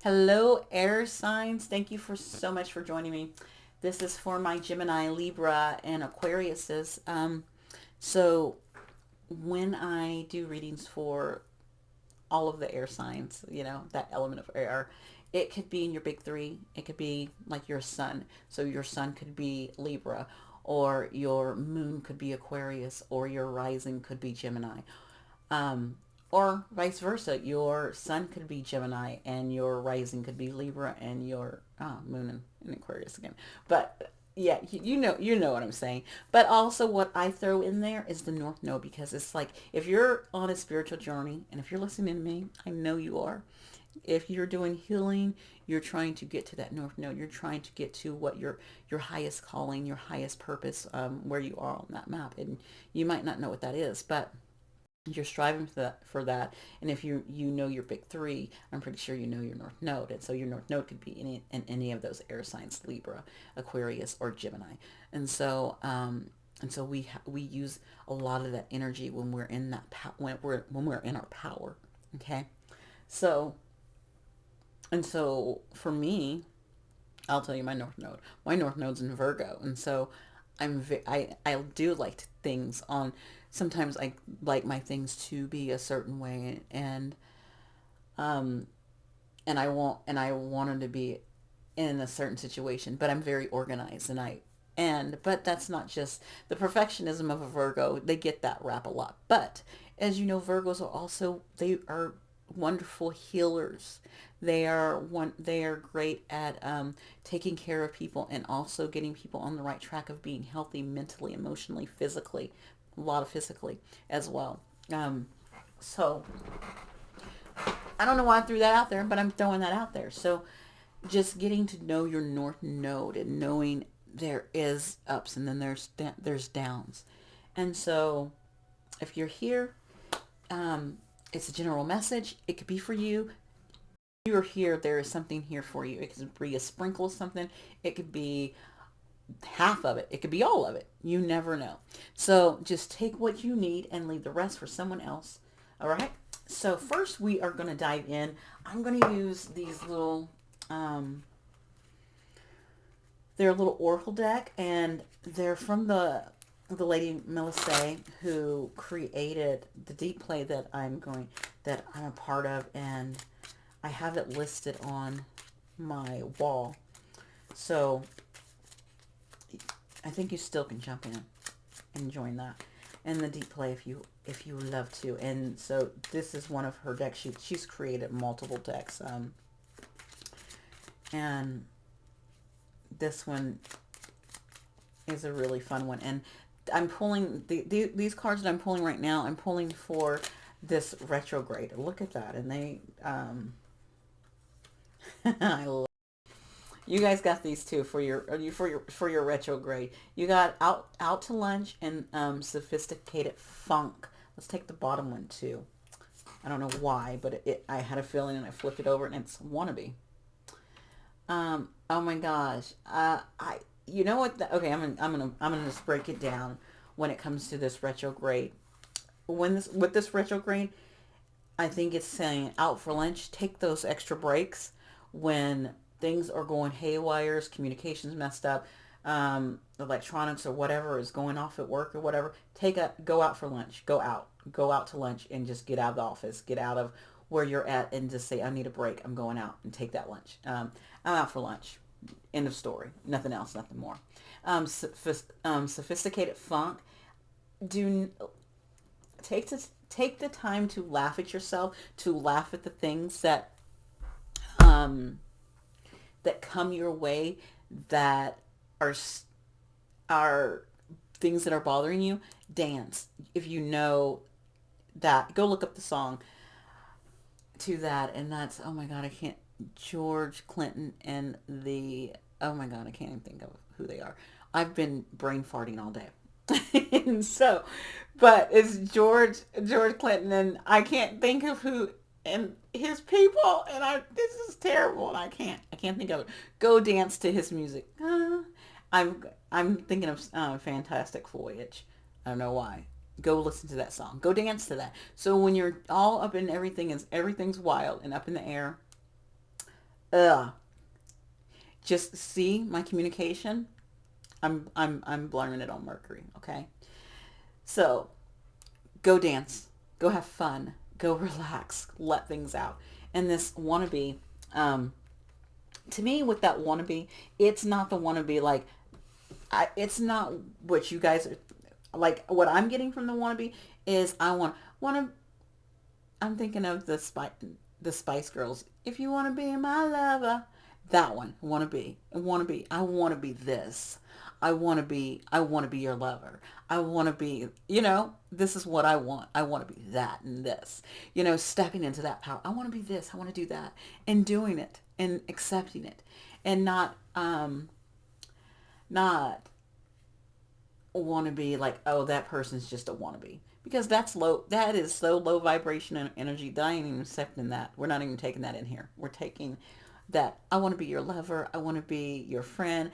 Hello, air signs. Thank you for so much for joining me. This is for my Gemini, Libra, and Aquariuses. So when I do readings for all of the air signs, that element of air, it could be in your big three. It could be like your sun. So your sun could be Libra, or your moon could be Aquarius, or your rising could be Gemini. Um, or vice versa. Your sun could be Gemini and your rising could be Libra and your moon in Aquarius again. But yeah, you know what I'm saying. But also what I throw in there is the North Node because it's like if you're on a spiritual journey and if you're listening to me, I know you are. If you're doing healing, you're trying to get to that North Node. You're trying to get to what your highest calling, your highest purpose, where you are on that map, and you might not know what that is, but you're striving for that. And if you know your big three, I'm pretty sure you know your North Node. And so your North Node could be in any of those air signs, Libra, Aquarius, or Gemini. And so we use a lot of that energy when we're in that when we're in our power. Okay. So so for me, I'll tell you my North Node. My North Node's in Virgo, and so I do like things on. Sometimes I like my things to be a certain way, um and I want them to be in a certain situation. But I'm very organized, but that's not just the perfectionism of a Virgo. They get that rap a lot, but as you know, Virgos are also they are wonderful healers. They are great at taking care of people and also getting people on the right track of being healthy mentally, emotionally, physically, a lot of physically as well. Um, so I don't know why I threw that out there, but I'm throwing that out there. So just getting to know your North Node and knowing there is ups and then there's downs. And so if you're here, um, it's a general message. It could be for you. If you're here, there is something here for you. It could be a sprinkle of something. It could be half of it. It could be all of it. You never know. So just take what you need and leave the rest for someone else. All right. So first we are going to dive in. I'm going to use these little, um, they're a little oracle deck, and they're from the lady Melissa who created the deep play that I'm a part of, and I have it listed on my wall. So I think you still can jump in and join that and the deep play if you love to. And so this is one of her decks. She's created multiple decks, and this one is a really fun one. And I'm pulling these cards that I'm pulling right now. I'm pulling for this retrograde. Look at that, and they I love. You guys got these too for your retrograde. You got out to lunch and sophisticated funk. Let's take the bottom one too. I don't know why, but I had a feeling and I flipped it over and it's wannabe. Oh my gosh. I you know what? Okay, I'm gonna just break it down when it comes to this retrograde. When this with this retrograde, I think it's saying out for lunch. Take those extra breaks when things are going haywire, communications messed up, electronics or whatever is going off at work or whatever. Go out for lunch. Go out to lunch and just get out of the office. Get out of where you're at and just say, I need a break. I'm going out and take that lunch. I'm out for lunch. End of story. Nothing else. Nothing more. Sophisticated funk. Do take the time to laugh at yourself, to laugh at the things um, that come your way that are are things that are bothering you. Dance if you know that. Go look up the song to that, and that's oh my god, I can't. George Clinton and the oh my god, I can't even think of who they are. I've been brain farting all day. And so, but it's George Clinton, and I can't think of who and his people, and I this is terrible, and I can't think of it. Go dance to his music. I'm thinking of Fantastic Voyage. I don't know why. Go listen to that song. Go dance to that. So when you're all up in everything, is everything's wild and up in the air, Ugh. Just see my communication. I'm blaming it on Mercury. Okay. So go dance. Go have fun. Go relax. Let things out. And this wannabe, um, to me, with that wannabe, it's not the wannabe like it's not what you guys are like. What I'm getting from the wannabe is want to. I'm thinking of the Spice Girls. If you want to be my lover, that one. Want to be. Want to be. I want to be this. I want to be. I want to be your lover. I want to be. This is what I want. I want to be that and this. Stepping into that power. I want to be this. I want to do that, and doing it and accepting it, and not want to be like, oh, that person's just a wannabe, because that's low. That is so low vibration and energy that I ain't even accepting that. We're not even taking that in here. We're taking that. I want to be your lover. I want to be your friend.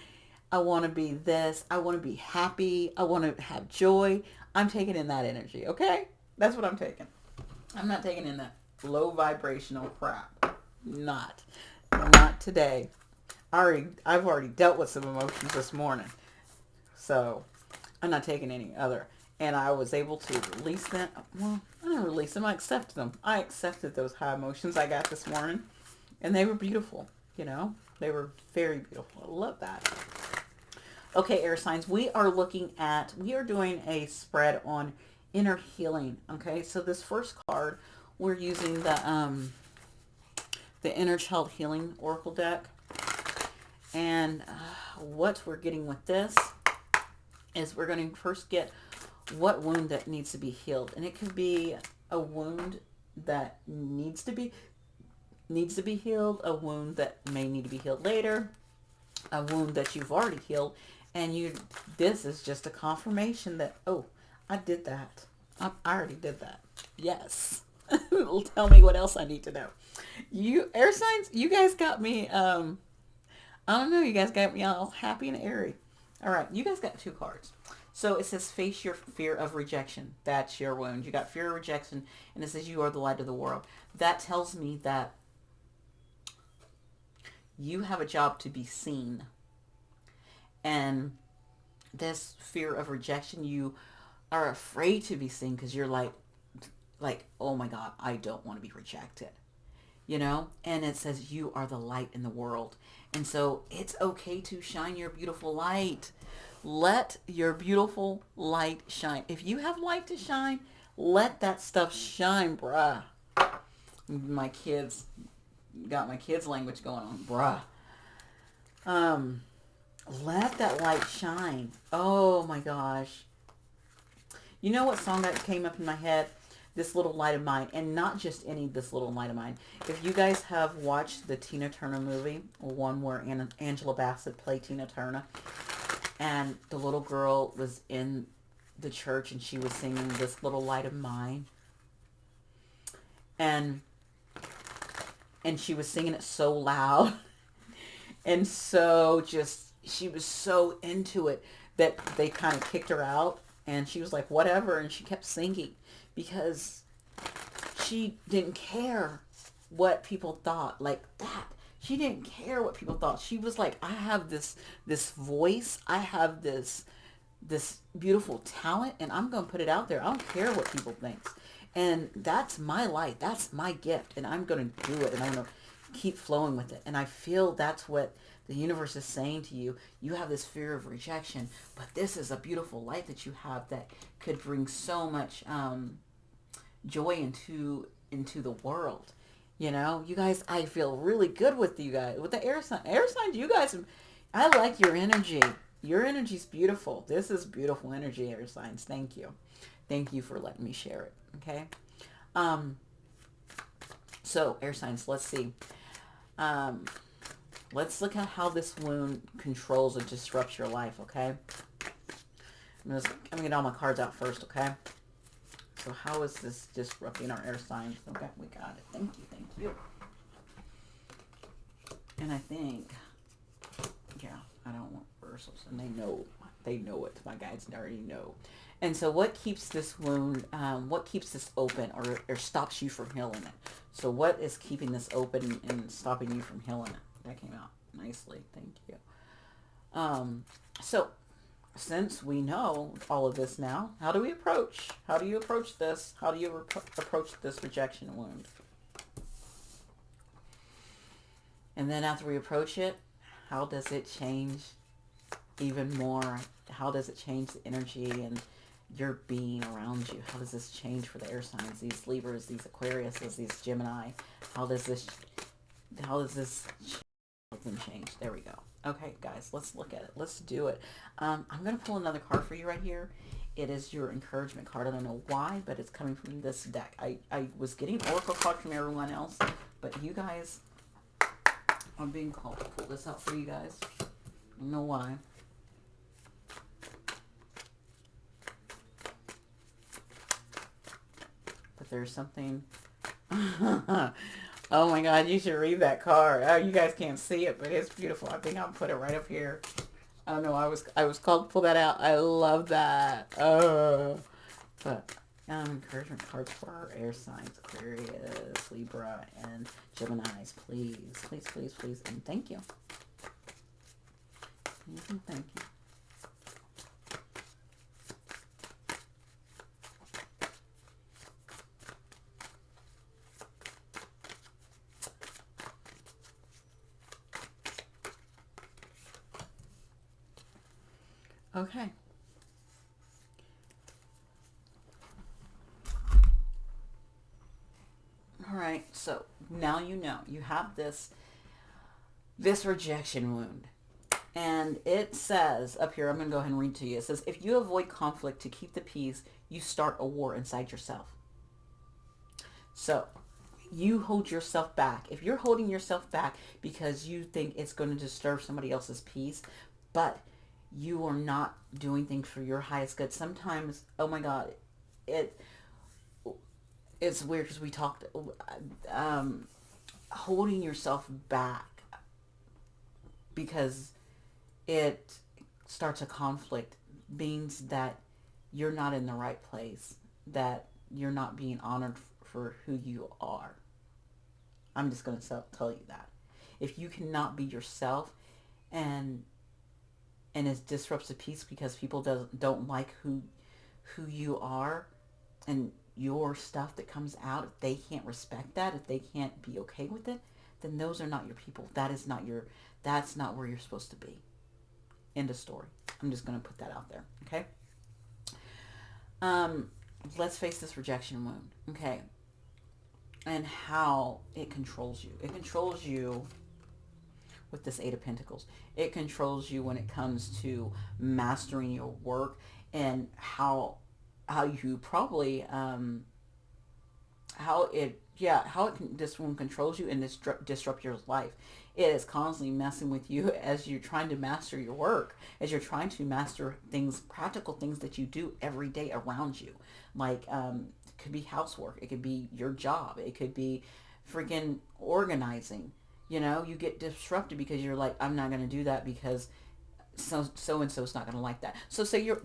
I want to be this. I want to be happy. I want to have joy. I'm taking in that energy. Okay, that's what I'm taking. I'm not taking in that low vibrational crap. Not today. I've already dealt with some emotions this morning, so I'm not taking any other. And I was able to release them. Well, I didn't release them. I accepted them. I accepted those high emotions I got this morning, and they were beautiful. They were very beautiful. I love that. Okay, air signs. We are doing a spread on inner healing. Okay, so this first card, we're using the Inner Child Healing Oracle deck. And what we're getting with this is we're going to first get what wound that needs to be healed. And it could be a wound that needs to be healed, a wound that may need to be healed later, a wound that you've already healed, and this is just a confirmation that, oh, I did that. I already did that. Yes. Tell me what else I need to know. You air signs, you guys got me I don't know, you guys got me all happy and airy. All right, you guys got two cards. So it says face your fear of rejection. That's your wound. You got fear of rejection, and it says you are the light of the world. That tells me that you have a job to be seen. And this fear of rejection, you are afraid to be seen because you're like, oh my God, I don't want to be rejected. And it says you are the light in the world. And so it's okay to shine your beautiful light. Let your beautiful light shine. If you have light to shine, let that stuff shine, bruh. My kids, got my kids' language going on, bruh. Let that light shine. Oh my gosh. You know what song that came up in my head? This Little Light of Mine, and not just any This Little Light of Mine. If you guys have watched the Tina Turner movie, one where Angela Bassett played Tina Turner, and the little girl was in the church and she was singing This Little Light of Mine, and she was singing it so loud, and so just, she was so into it that they kind of kicked her out, and she was like, whatever, and she kept singing. Because she didn't care what people thought, like that. She didn't care what people thought. She was like, I have this voice. I have this beautiful talent, and I'm going to put it out there. I don't care what people think. And that's my light. That's my gift. And I'm going to do it. And I'm going to keep flowing with it. And I feel that's what the universe is saying to you. You have this fear of rejection, but this is a beautiful light that you have that could bring so much joy into the world. You guys, I feel really good with you guys, with the air signs. You guys, I like your energy. Your energy's beautiful. This is beautiful energy, air signs. Thank you for letting me share it. Okay. So air signs, let's see. Let's look at how this wound controls or disrupts your life. Okay. I'm gonna get all my cards out first. Okay. So how is this disrupting our air signs? Okay, we got it. Thank you. And I think, yeah, I don't want reversals, and they know it. My guides already know. And so what keeps this wound, what keeps this open or stops you from healing it? So what is keeping this open and stopping you from healing it? That came out nicely. Thank you. So since we know all of this now, how do we approach? How do you approach this? How do you approach this rejection wound? And then after we approach it, how does it change even more? How does it change the energy and your being around you? How does this change for the air signs, these Libras, these Aquariuses, these Gemini? How does this change? There we go. Okay, guys, let's look at it. Let's do it. I'm going to pull another card for you right here. It is your encouragement card. I don't know why, but it's coming from this deck. I was getting oracle cards from everyone else, but you guys, I'm being called to pull this out for you guys. I don't know why. But there's something... Oh my God, you should read that card. Oh, you guys can't see it, but it's beautiful. I think I'll put it right up here. I don't know. I was called to pull that out. I love that. Oh, but encouragement cards for our air signs: Aquarius, Libra, and Geminis. Please, please, please, please, and thank you. Thank you. Okay. All right. So now you know you have this rejection wound. And it says up here, I'm going to go ahead and read to you. It says, if you avoid conflict to keep the peace, you start a war inside yourself. So you hold yourself back. If you're holding yourself back because you think it's going to disturb somebody else's peace, but you are not doing things for your highest good. Sometimes, oh my God, it's weird because we talked, holding yourself back because it starts a conflict means that you're not in the right place, that you're not being honored for who you are. I'm just going to tell you that. If you cannot be yourself and it disrupts the peace because people don't like who you are and your stuff that comes out, if they can't respect that, if they can't be okay with it, then those are not your people. That's not where you're supposed to be. End of story. I'm just going to put that out there. Okay. Let's face this rejection wound. Okay. And how it controls you. It controls you with this Eight of Pentacles. It controls you when it comes to mastering your work and how you probably this one controls you and disrupt your life. It is constantly messing with you as you're trying to master your work, as you're trying to master things, practical things that you do every day around you. Like it could be housework, it could be your job, it could be freaking organizing. You know, you get disrupted because you're like, I'm not going to do that because so and so's not going to like that. So say here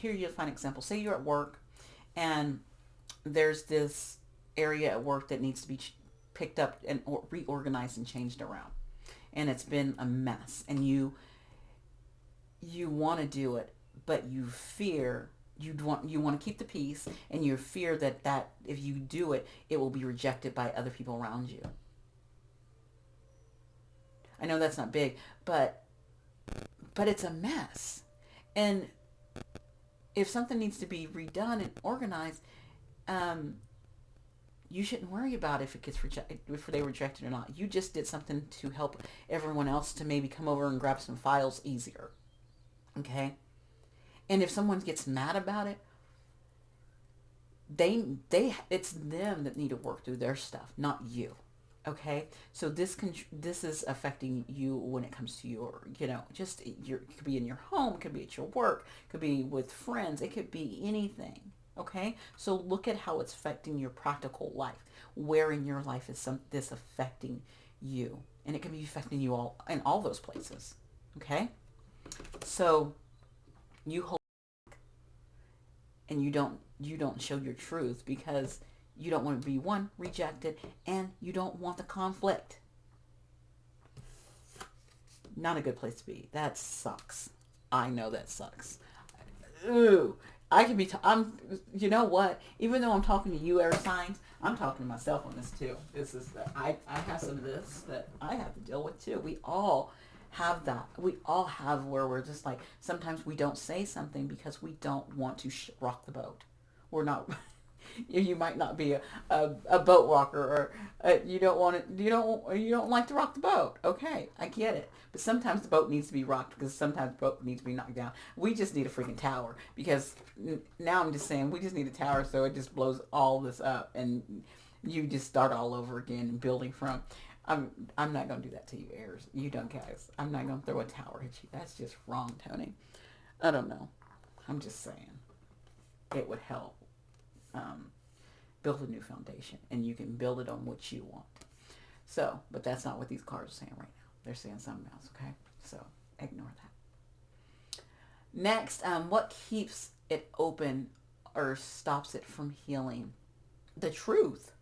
you find an example. Say you're at work and there's this area at work that needs to be picked up and reorganized and changed around, and it's been a mess, and you want to do it, but you fear. You want to keep the peace, and you fear that if you do it, it will be rejected by other people around you. I know that's not big, but it's a mess. And if something needs to be redone and organized, you shouldn't worry about if it gets rejected, if they reject it or not. You just did something to help everyone else to maybe come over and grab some files easier. Okay? And if someone gets mad about it, it's them that need to work through their stuff, not you. Okay, so this is affecting you when it comes to your, just it could be in your home, it could be at your work, it could be with friends, it could be anything. Okay, so look at how it's affecting your practical life. Where in your life is this affecting you? And it can be affecting you all in all those places. Okay, so you hold back and you don't show your truth because You don't want to be one, rejected, and you don't want the conflict. Not a good place to be. That sucks. I know that sucks. Ooh, I can be. I'm. You know what? Even though I'm talking to you, air signs, I'm talking to myself on this too. This is. I have some of this that I have to deal with too. We all have that. We all have where we're just like sometimes we don't say something because we don't want to rock the boat. We're not. You might not be a boat walker or you don't want to you don't like to rock the boat. Okay, I get it, but sometimes the boat needs to be rocked because sometimes the boat needs to be knocked down. We just need a freaking tower because now I'm just saying we just need a tower so it just blows all this up and you just start all over again and building from. I'm not gonna do that to you, heirs. You don't, guys. I'm not gonna throw a tower at you. That's just wrong, Tony. I don't know. I'm just saying it would help. Um, Build a new foundation and you can build it on what you want. So, but that's not what these cards are saying right now. They're saying something else, okay? So ignore that. Next, what keeps it open or stops it from healing? The truth.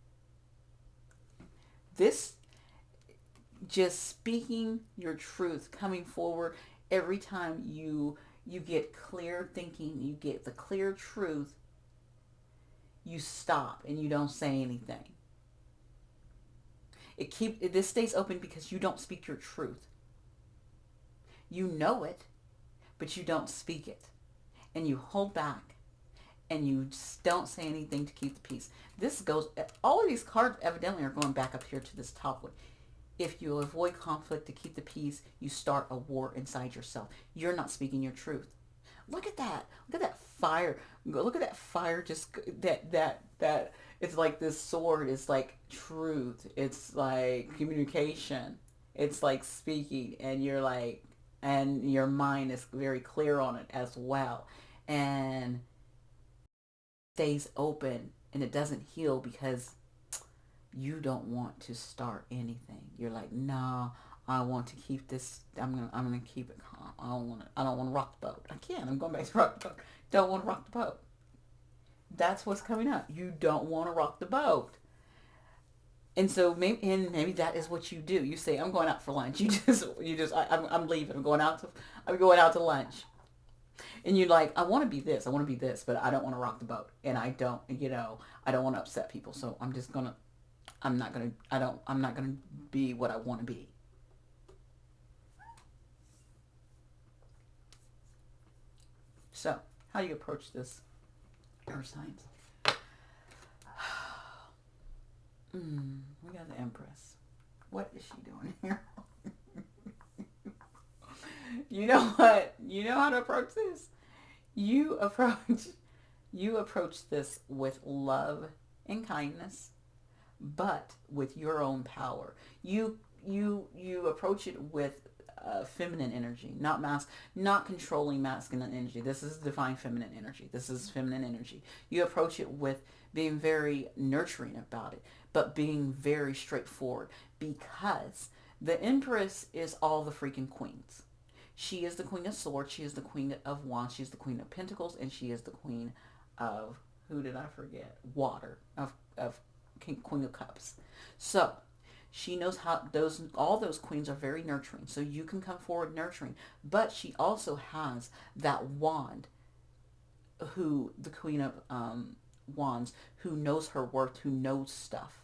This, just speaking your truth, coming forward every time you get clear thinking, you get the clear truth, you stop and you don't say anything. This stays open because you don't speak your truth. You know it, but you don't speak it. And you hold back and you just don't say anything to keep the peace. This goes, all of these cards evidently are going back up here to this top one. If you avoid conflict to keep the peace, you start a war inside yourself. You're not speaking your truth. Look at that. Look at that fire. Look at that fire. Just that. It's like this sword is like truth. It's like communication. It's like speaking, and you're like, and your mind is very clear on it as well, and stays open, and it doesn't heal because you don't want to start anything. You're like, no, I want to keep this. I'm gonna keep it calm. I don't want to rock the boat. I can't. I'm going back to rock the boat. Don't want to rock the boat. That's what's coming up. You don't want to rock the boat. And so maybe that is what you do. You say, I'm going out for lunch. I'm leaving. I'm going out to lunch. And you're like, I want to be this. I want to be this, but I don't want to rock the boat. And I don't want to upset people. So I'm not gonna be what I want to be. So, how do you approach this, earth signs? We got the Empress. What is she doing here? You know what? You know how to approach this? You approach this with love and kindness, but with your own power. You approach it with feminine energy, not controlling masculine energy. This is divine feminine energy. This is feminine energy. You approach it with being very nurturing about it, but being very straightforward because the Empress is all the freaking queens. She is the Queen of Swords. She is the Queen of Wands. She is the Queen of Pentacles, and she is the Queen of, who did I forget? Water, of Queen of Cups. So she knows how all those queens are very nurturing. So you can come forward nurturing, but she also has that wand, the Queen of Wands, who knows her worth, who knows stuff,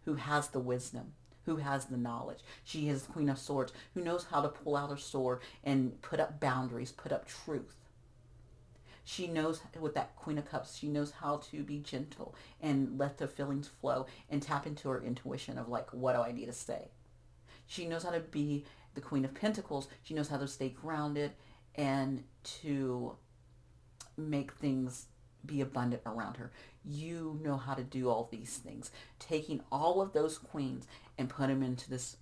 who has the wisdom, who has the knowledge. She is the Queen of Swords, who knows how to pull out her sword and put up boundaries, put up truth. She knows, with that Queen of Cups, she knows how to be gentle and let the feelings flow and tap into her intuition of like, what do I need to say? She knows how to be the Queen of Pentacles. She knows how to stay grounded and to make things be abundant around her. You know how to do all these things. Taking all of those queens and put them into this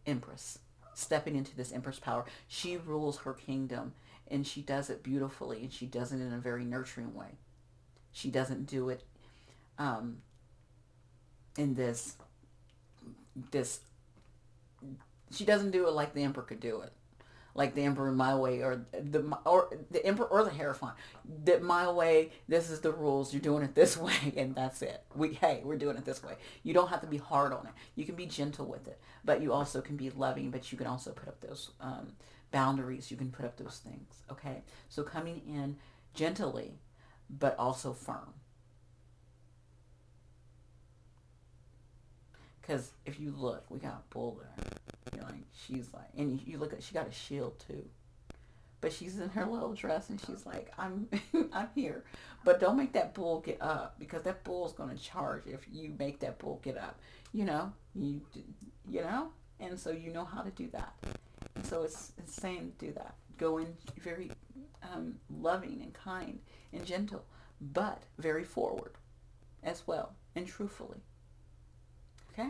Empress. Stepping into this Empress power. She rules her kingdom. And she does it beautifully, and she does it in a very nurturing way. She doesn't do it in this. She doesn't do it like the Emperor could do it. like the Emperor my way, or the Emperor or the Hierophant. That my way. This is the rules. You're doing it this way, and that's it. We're doing it this way. You don't have to be hard on it. You can be gentle with it, but you also can be loving. But you can also put up those boundaries. You can put up those things. Okay, so coming in gently, but also firm. Because if you look, we got a bull there. You're like, she's like, and you look at, she got a shield too. But she's in her little dress and she's like, I'm, I'm here. But don't make that bull get up, because that bull's gonna charge if you make that bull get up. You know, you know, and so you know how to do that. And so it's saying do that. Go in very loving and kind and gentle, but very forward as well and truthfully. Okay.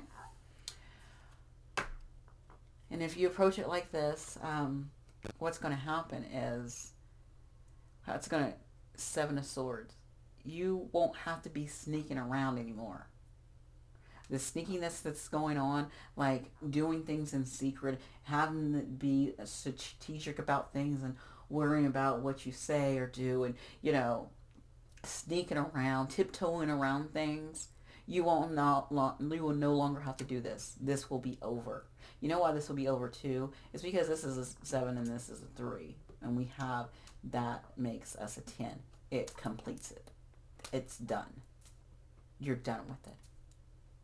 And if you approach it like this, what's going to happen is it's going to Seven of Swords. You won't have to be sneaking around anymore. The sneakiness that's going on, like doing things in secret, having to be strategic about things and worrying about what you say or do, and sneaking around, tiptoeing around things. You will no longer have to do this. This will be over. You know why this will be over too? It's because this is a 7 and this is a 3. And we have, that makes us a 10. It completes it. It's done. You're done with it.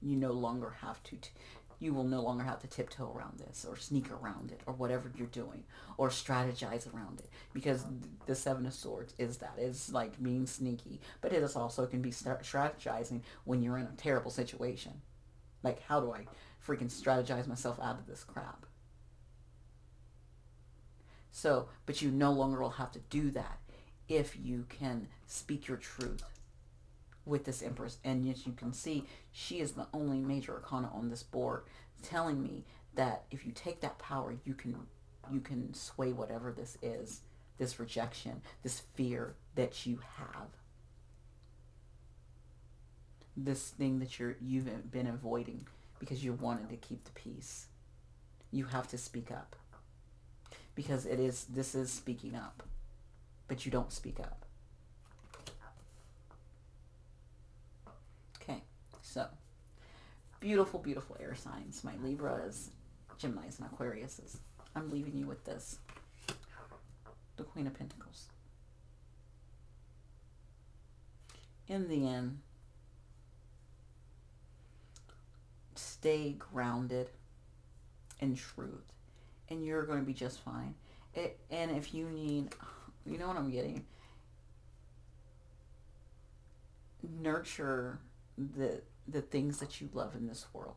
You no longer have to, you will no longer have to tiptoe around this or sneak around it or whatever you're doing or strategize around it, because the 7 of Swords is that. It's like being sneaky, but it is also can be strategizing when you're in a terrible situation. Like, how do I freaking strategize myself out of this crap? So, but you no longer will have to do that if you can speak your truth with this Empress. And as you can see, she is the only major arcana on this board, telling me that if you take that power, you can sway whatever this is, this rejection, this fear that you have, this thing that you've been avoiding because you wanted to keep the peace. You have to speak up, because this is speaking up, but you don't speak up. Okay, so beautiful, beautiful air signs, my Libras, Geminis, and Aquariuses. I'm leaving you with this. The Queen of Pentacles. In the end, stay grounded in truth, and you're going to be just fine. And if you need, you know what I'm getting? Nurture the things that you love in this world.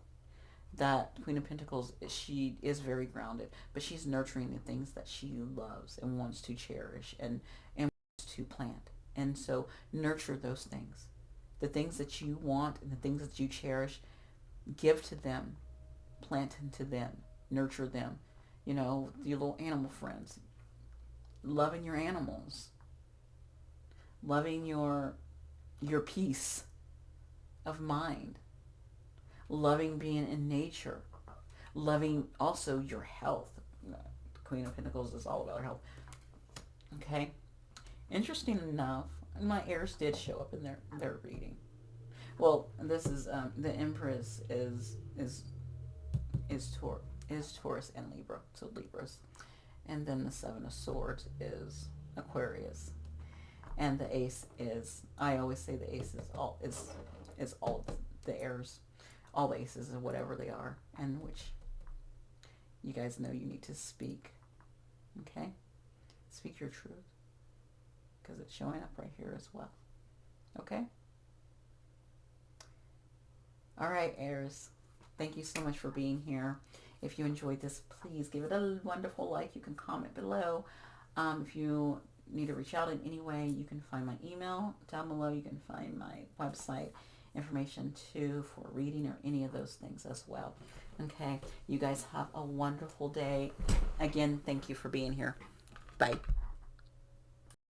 That Queen of Pentacles, she is very grounded, but she's nurturing the things that she loves and wants to cherish and wants to plant. And so nurture those things. The things that you want and the things that you cherish, give to them, plant into them, nurture them. You know, your little animal friends. Loving your animals. Loving your peace of mind. Loving being in nature. Loving also your health. The Queen of Pentacles is all about her health. Okay? Interesting enough, my heirs did show up in their reading. Well, this is the Empress is Taurus and Libra, so Libras, and then the 7 of Swords is Aquarius, and the Ace is, I always say the Ace is all the heirs, all the aces or whatever they are, and which you guys know you need to speak. Okay, speak your truth, because it's showing up right here as well. Okay. All right, heirs. Thank you so much for being here. If you enjoyed this, please give it a wonderful like. You can comment below. If you need to reach out in any way, you can find my email down below. You can find my website information too for reading or any of those things as well. Okay, you guys have a wonderful day. Again, thank you for being here. Bye.